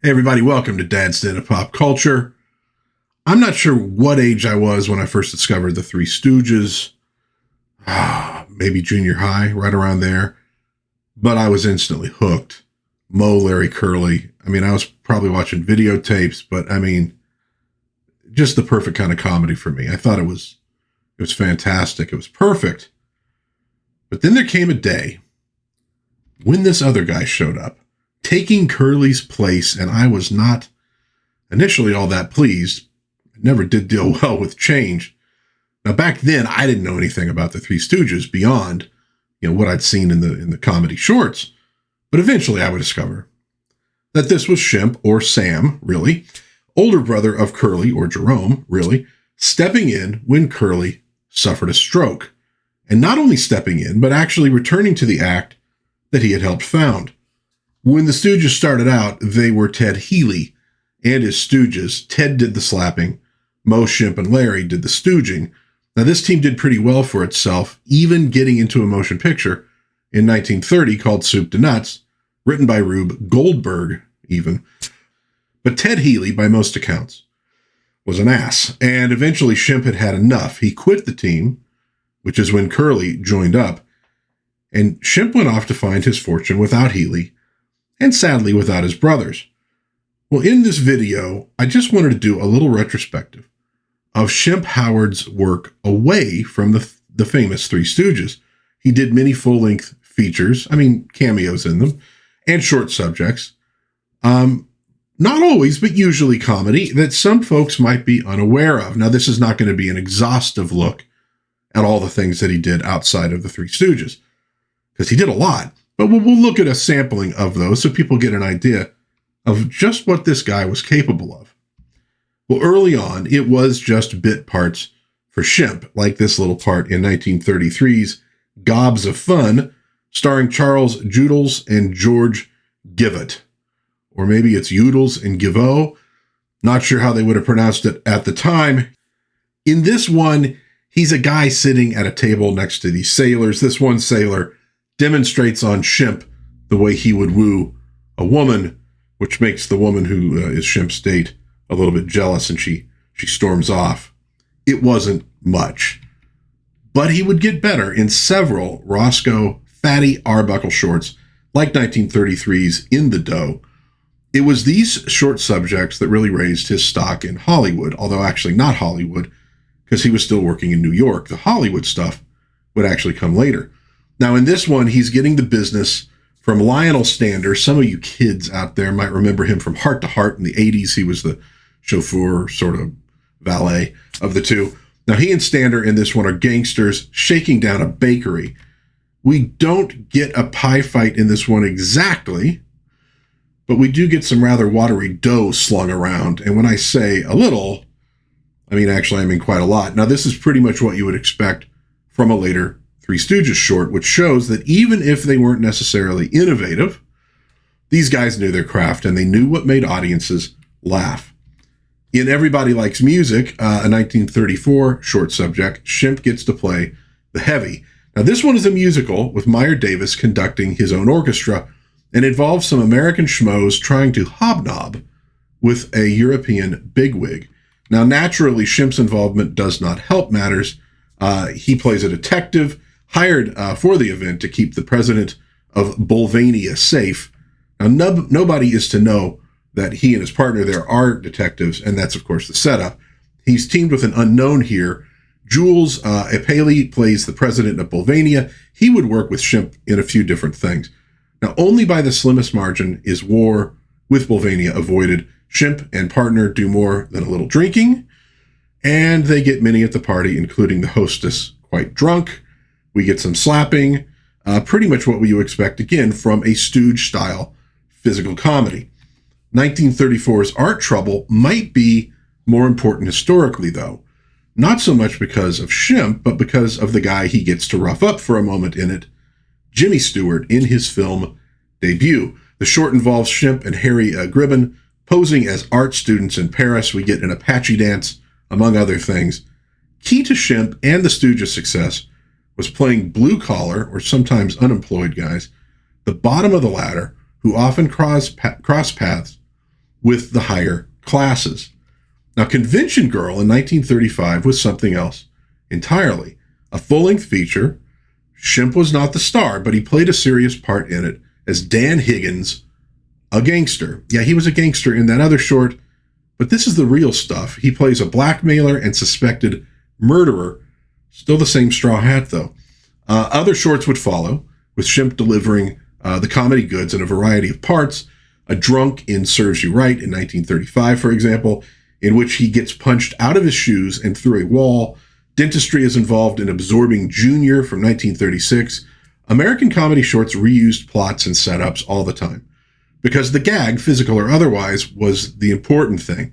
Hey everybody, welcome to DadsDen of Pop Culture. I'm not sure what age I was when I first discovered the Three Stooges. Maybe junior high, right around there. But I was instantly hooked. Moe, Larry, Curly. I was probably watching videotapes, but just the perfect kind of comedy for me. I thought it was fantastic. It was perfect. But then there came a day when this other guy showed up, taking Curly's place, and I was not initially all that pleased. I never did deal well with change. Now, back then, I didn't know anything about the Three Stooges beyond, what I'd seen in the comedy shorts. But eventually, I would discover that this was Shemp, or Sam, really, older brother of Curly, or Jerome, really, stepping in when Curly suffered a stroke. And not only stepping in, but actually returning to the act that he had helped found. When the Stooges started out, they were Ted Healy and his Stooges. Ted did the slapping. Moe, Shemp, and Larry did the stooging. Now, this team did pretty well for itself, even getting into a motion picture in 1930 called Soup to Nuts, written by Rube Goldberg, even. But Ted Healy, by most accounts, was an ass, and eventually Shemp had had enough. He quit the team, which is when Curly joined up, and Shemp went off to find his fortune without Healy, and sadly without his brothers. Well, in this video, I just wanted to do a little retrospective of Shemp Howard's work away from the famous Three Stooges. He did many full-length features, cameos in them, and short subjects. Not always, but usually comedy that some folks might be unaware of. Now, this is not going to be an exhaustive look at all the things that he did outside of the Three Stooges, because he did a lot. But we'll look at a sampling of those so people get an idea of just what this guy was capable of. Well, early on, it was just bit parts for Shemp, like this little part in 1933's Gobs of Fun, starring Charles Jules and George Givot. Or maybe it's Udels and Givot. Not sure how they would have pronounced it at the time. In this one, he's a guy sitting at a table next to these sailors. This one sailor demonstrates on Shemp the way he would woo a woman, which makes the woman who is Shemp's date a little bit jealous, and she storms off. It wasn't much, but he would get better in several Roscoe fatty Arbuckle shorts, like 1933's In the Dough. It was these short subjects that really raised his stock in Hollywood, although actually not Hollywood, because he was still working in New York. The Hollywood stuff would actually come later. Now, in this one, he's getting the business from Lionel Stander. Some of you kids out there might remember him from Hart to Hart in the 80s. He was the chauffeur, sort of valet of the two. Now, he and Stander in this one are gangsters shaking down a bakery. We don't get a pie fight in this one exactly, but we do get some rather watery dough slung around. And when I say a little, I mean quite a lot. Now, this is pretty much what you would expect from a later Three Stooges short, which shows that even if they weren't necessarily innovative, these guys knew their craft and they knew what made audiences laugh. In Everybody Likes Music, a 1934 short subject, Shemp gets to play the heavy. Now, this one is a musical with Meyer Davis conducting his own orchestra and involves some American schmoes trying to hobnob with a European bigwig. Now, naturally, Shemp's involvement does not help matters. He plays a detective hired for the event to keep the president of Bulvania safe. Now, nobody is to know that he and his partner there are detectives, and that's, of course, the setup. He's teamed with an unknown here. Jules Epaley plays the president of Bulvania. He would work with Shemp in a few different things. Now, only by the slimmest margin is war with Bulvania avoided. Shemp and partner do more than a little drinking, and they get many at the party, including the hostess, quite drunk. We get some slapping, pretty much what you expect, again, from a Stooge-style physical comedy. 1934's Art Trouble might be more important historically, though. Not so much because of Shemp, but because of the guy he gets to rough up for a moment in it, Jimmy Stewart, in his film debut. The short involves Shemp and Harry Gribben posing as art students in Paris. We get an Apache dance, among other things. Key to Shemp and the Stooges' success was playing blue-collar, or sometimes unemployed guys, the bottom of the ladder, who often cross paths with the higher classes. Now, Convention Girl in 1935 was something else entirely. A full-length feature. Shemp was not the star, but he played a serious part in it as Dan Higgins, a gangster. Yeah, he was a gangster in that other short, but this is the real stuff. He plays a blackmailer and suspected murderer. Still the same straw hat, though. Other shorts would follow, with Shemp delivering the comedy goods in a variety of parts. A Drunk in Serves You Right in 1935, for example, in which he gets punched out of his shoes and through a wall. Dentistry is involved in Absorbing Junior from 1936. American comedy shorts reused plots and setups all the time, because the gag, physical or otherwise, was the important thing.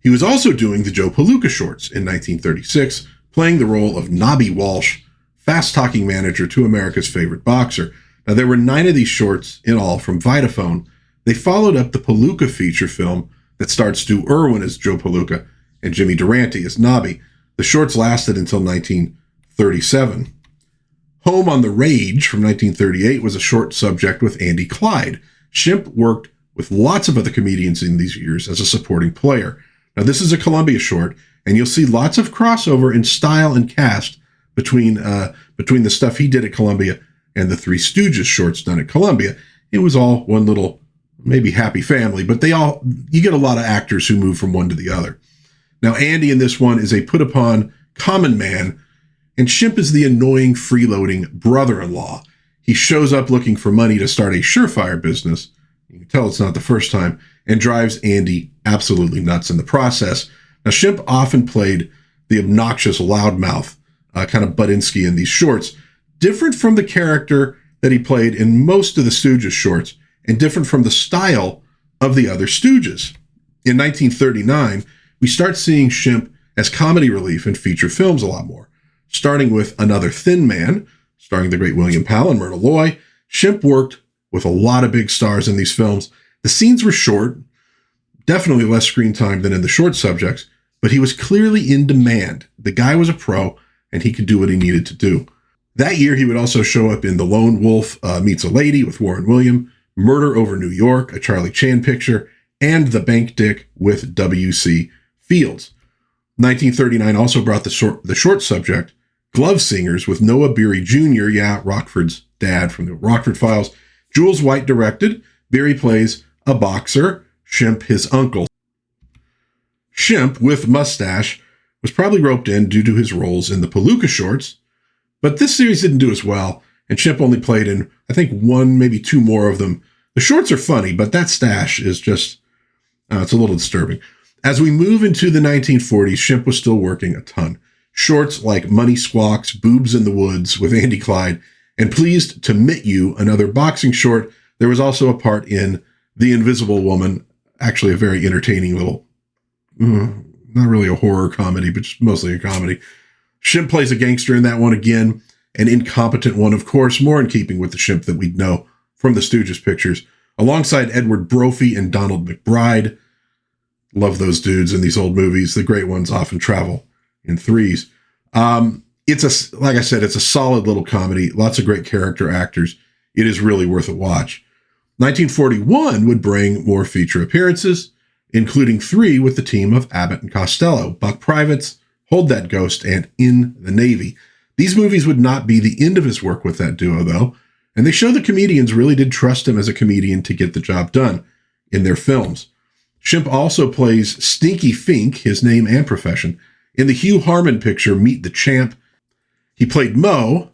He was also doing the Joe Palooka shorts in 1936, playing the role of Nobby Walsh, fast-talking manager to America's favorite boxer. Now, there were 9 of these shorts in all from Vitaphone. They followed up the Palooka feature film that starred Stu Irwin as Joe Palooka and Jimmy Durante as Nobby. The shorts lasted until 1937. Home on the Rage from 1938 was a short subject with Andy Clyde. Shemp worked with lots of other comedians in these years as a supporting player. Now, this is a Columbia short, and you'll see lots of crossover in style and cast between the stuff he did at Columbia and the Three Stooges shorts done at Columbia. It was all one little, maybe happy family, but you get a lot of actors who move from one to the other. Now, Andy in this one is a put-upon common man, and Shemp is the annoying, freeloading brother-in-law. He shows up looking for money to start a surefire business. You can tell it's not the first time, and drives Andy absolutely nuts in the process. Now, Shemp often played the obnoxious loudmouth, kind of Budinsky in these shorts, different from the character that he played in most of the Stooges shorts, and different from the style of the other Stooges. In 1939, we start seeing Shemp as comedy relief in feature films a lot more, starting with Another Thin Man, starring the great William Powell and Myrna Loy. Shemp worked with a lot of big stars in these films. The scenes were short, definitely less screen time than in the short subjects, but he was clearly in demand. The guy was a pro, and he could do what he needed to do. That year, he would also show up in The Lone Wolf Meets a Lady with Warren William, Murder Over New York, a Charlie Chan picture, and The Bank Dick with W.C. Fields. 1939 also brought the short subject, Glove Singers, with Noah Beery Jr., Rockford's dad from the Rockford Files. Jules White directed. Beery plays a boxer, Shemp his uncle. Shemp, with mustache, was probably roped in due to his roles in the Palooka shorts, but this series didn't do as well, and Shemp only played in, I think, 1, maybe 2 more of them. The shorts are funny, but that stash is just, it's a little disturbing. As we move into the 1940s, Shemp was still working a ton. Shorts like Money Squawks, Boobs in the Woods with Andy Clyde, and Pleased to Mitt You, another boxing short. There was also a part in The Invisible Woman, actually a very entertaining little, not really a horror comedy, but just mostly a comedy. Shemp plays a gangster in that one again, an incompetent one, of course, more in keeping with the Shemp that we'd know from the Stooges pictures, alongside Edward Brophy and Donald McBride. Love those dudes in these old movies. The great ones often travel in threes. Like I said, it's a solid little comedy. Lots of great character actors. It is really worth a watch. 1941 would bring more feature appearances, including 3 with the team of Abbott and Costello, Buck Privates, Hold That Ghost, and In the Navy. These movies would not be the end of his work with that duo, though, and they show the comedians really did trust him as a comedian to get the job done in their films. Shemp also plays Stinky Fink, his name and profession, in the Hugh Harmon picture Meet the Champ. He played Mo,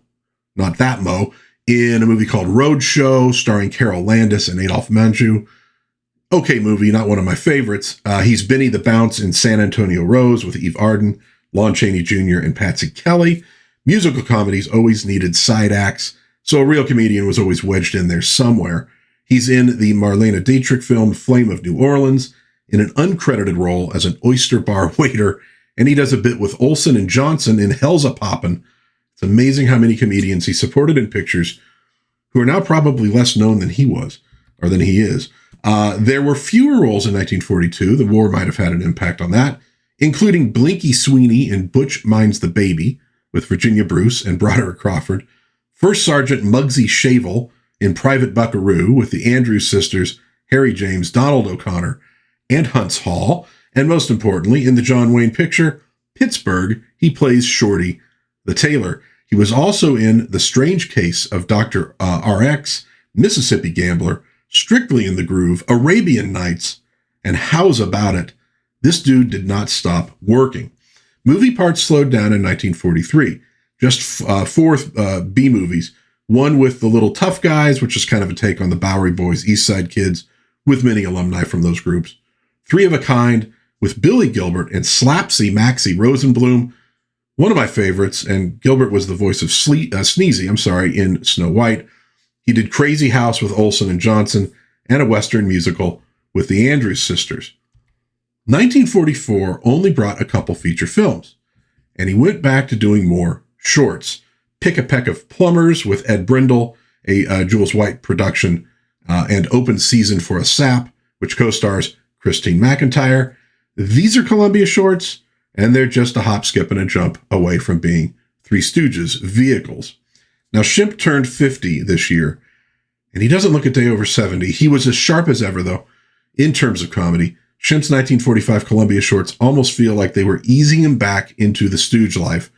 not that Mo, in a movie called Roadshow, starring Carol Landis and Adolph Manju. Okay movie, not one of my favorites. He's Benny the Bounce in San Antonio Rose with Eve Arden, Lon Chaney Jr., and Patsy Kelly. Musical comedies always needed side acts, so a real comedian was always wedged in there somewhere. He's in the Marlene Dietrich film Flame of New Orleans in an uncredited role as an oyster bar waiter, and he does a bit with Olsen and Johnson in Hell's a Poppin'. It's amazing how many comedians he supported in pictures who are now probably less known than he was, or than he is. There were fewer roles in 1942. The war might have had an impact on that, including Blinky Sweeney in Butch Minds the Baby with Virginia Bruce and Broderick Crawford, First Sergeant Muggsy Shavel in Private Buckaroo with the Andrews sisters Harry James, Donald O'Connor, and Huntz Hall. And most importantly, in the John Wayne picture, Pittsburgh, he plays Shorty, the tailor. He was also in The Strange Case of Dr. RX, Mississippi Gambler, Strictly in the Groove, Arabian Nights, and How's About It? This dude did not stop working. Movie parts slowed down in 1943. Just four B movies. One with The Little Tough Guys, which is kind of a take on the Bowery Boys, East Side Kids, with many alumni from those groups. Three of a Kind with Billy Gilbert and Slapsie Maxie Rosenbloom. One of my favorites, and Gilbert was the voice of Sneezy, in Snow White. He did Crazy House with Olsen and Johnson, and a Western musical with the Andrews Sisters. 1944 only brought a couple feature films, and he went back to doing more shorts. Pick a Peck of Plumbers with Ed Brindle, a Jules White production, and Open Season for a Sap, which co-stars Christine McIntyre. These are Columbia shorts, and they're just a hop, skip, and a jump away from being Three Stooges vehicles. Now, Shemp turned 50 this year, and he doesn't look a day over 70. He was as sharp as ever, though, in terms of comedy. Shemp's 1945 Columbia shorts almost feel like they were easing him back into the Stooge life,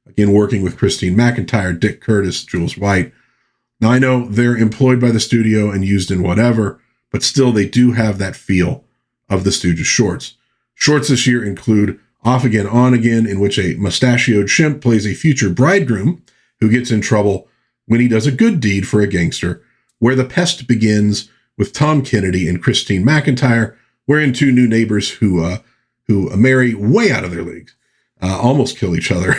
again, working with Christine McIntyre, Dick Curtis, Jules White. Now, I know they're employed by the studio and used in whatever, but still they do have that feel of the Stooges shorts. Shorts this year include Off Again, On Again, in which a mustachioed Shemp plays a future bridegroom who gets in trouble when he does a good deed for a gangster, Where the Pest Begins with Tom Kennedy and Christine McIntyre, wherein two new neighbors who marry way out of their leagues, almost kill each other,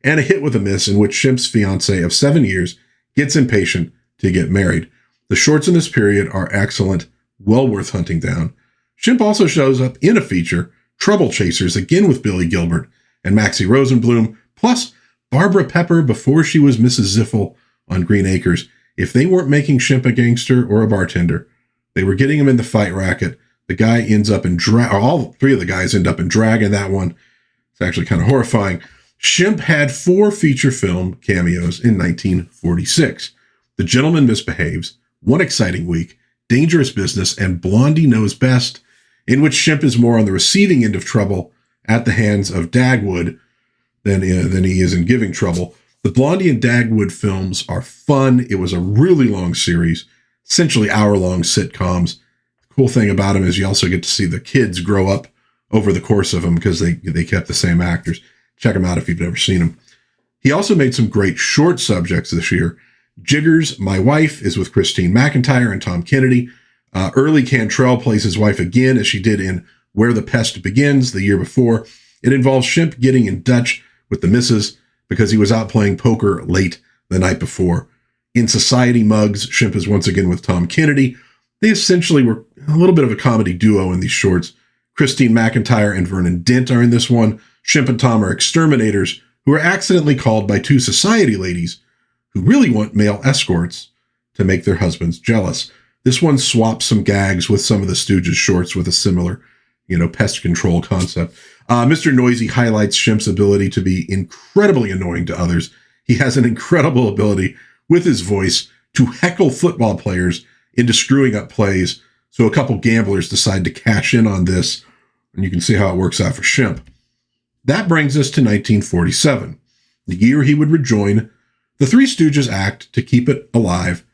and A Hit with a Miss, in which Shemp's fiancée of 7 years gets impatient to get married. The shorts in this period are excellent, well worth hunting down. Shemp also shows up in a feature, Trouble Chasers, again with Billy Gilbert and Maxie Rosenbloom, plus Barbara Pepper before she was Mrs. Ziffel on Green Acres. If they weren't making Shemp a gangster or a bartender, they were getting him in the fight racket. The guy ends up in drag, or all three of the guys end up in drag in that one. It's actually kind of horrifying. Shemp had 4 feature film cameos in 1946. The Gentleman Misbehaves, One Exciting Week, Dangerous Business, and Blondie Knows Best, in which Shemp is more on the receiving end of trouble at the hands of Dagwood than he is in giving trouble. The Blondie and Dagwood films are fun. It was a really long series, essentially hour-long sitcoms. The cool thing about them is you also get to see the kids grow up over the course of them because they kept the same actors. Check them out if you've never seen them. He also made some great short subjects this year. Jiggers, My Wife, is with Christine McIntyre and Tom Kennedy. Early Cantrell plays his wife again, as she did in Where the Pest Begins the year before. It involves Shemp getting in Dutch with the missus because he was out playing poker late the night before. In Society Mugs, Shemp is once again with Tom Kennedy. They essentially were a little bit of a comedy duo in these shorts. Christine McIntyre and Vernon Dent are in this one. Shemp and Tom are exterminators who are accidentally called by 2 society ladies who really want male escorts to make their husbands jealous. This one swaps some gags with some of the Stooges shorts with a similar, pest control concept. Mr. Noisy highlights Shemp's ability to be incredibly annoying to others. He has an incredible ability with his voice to heckle football players into screwing up plays. So a couple gamblers decide to cash in on this, and you can see how it works out for Shemp. That brings us to 1947, the year he would rejoin the Three Stooges act to keep it alive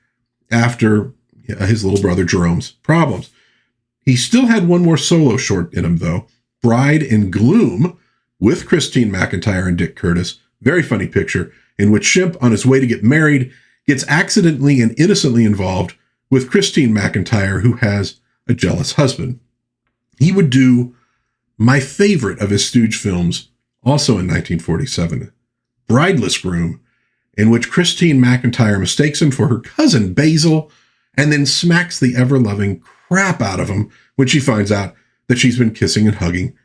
after his little brother Jerome's problems. He still had one more solo short in him, though, Bride in Gloom, with Christine McIntyre and Dick Curtis. Very funny picture, in which Shemp, on his way to get married, gets accidentally and innocently involved with Christine McIntyre, who has a jealous husband. He would do my favorite of his Stooge films, also in 1947, Brideless Groom, in which Christine McIntyre mistakes him for her cousin Basil and then smacks the ever-loving crap out of him when she finds out that she's been kissing and hugging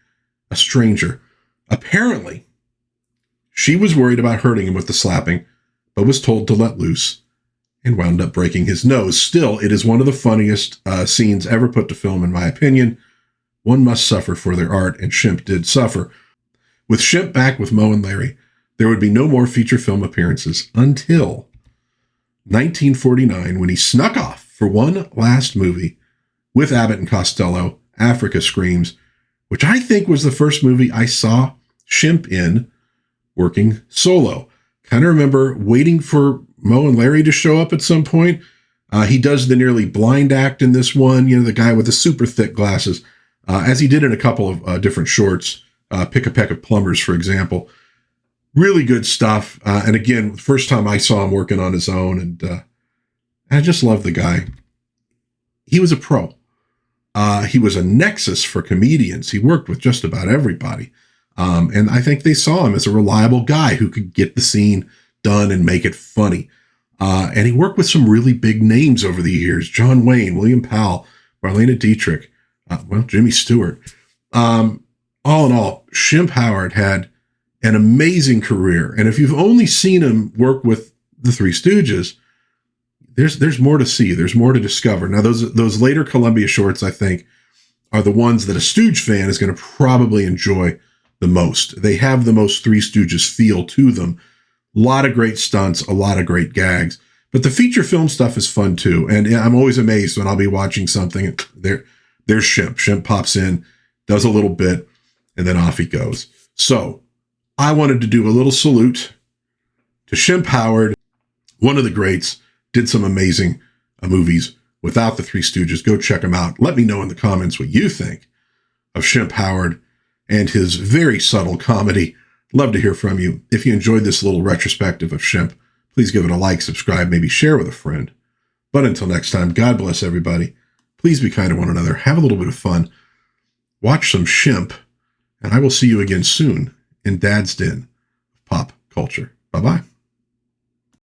a stranger. Apparently, she was worried about hurting him with the slapping, but was told to let loose and wound up breaking his nose. Still, it is one of the funniest scenes ever put to film, in my opinion. One must suffer for their art, and Shemp did suffer. With Shemp back with Moe and Larry, there would be no more feature film appearances until 1949, when he snuck off for one last movie with Abbott and Costello, Africa Screams, which I think was the first movie I saw Shemp in working solo. Kind of remember waiting for Mo and Larry to show up at some point. He does the nearly blind act in this one, the guy with the super thick glasses, as he did in a couple of different shorts, Pick a Peck of Plumbers, for example. Really good stuff. And again, the first time I saw him working on his own, and I just love the guy. He was a pro. He was a nexus for comedians. He worked with just about everybody. And I think they saw him as a reliable guy who could get the scene done and make it funny. And he worked with some really big names over the years. John Wayne, William Powell, Marlena Dietrich, Jimmy Stewart. All in all, Shemp Howard had an amazing career. And if you've only seen him work with the Three Stooges, there's more to see. There's more to discover. Now, those later Columbia shorts, I think, are the ones that a Stooge fan is going to probably enjoy the most. They have the most Three Stooges feel to them. A lot of great stunts, a lot of great gags. But the feature film stuff is fun too. And I'm always amazed when I'll be watching something. There's Shemp. Shemp pops in, does a little bit, and then off he goes. So I wanted to do a little salute to Shemp Howard, one of the greats, did some amazing movies without the Three Stooges. Go check them out. Let me know in the comments what you think of Shemp Howard and his very subtle comedy. Love to hear from you. If you enjoyed this little retrospective of Shemp, please give it a like, subscribe, maybe share with a friend. But until next time, God bless everybody. Please be kind to one another. Have a little bit of fun. Watch some Shemp, and I will see you again soon in Dad's Den of Pop Culture. Bye-bye.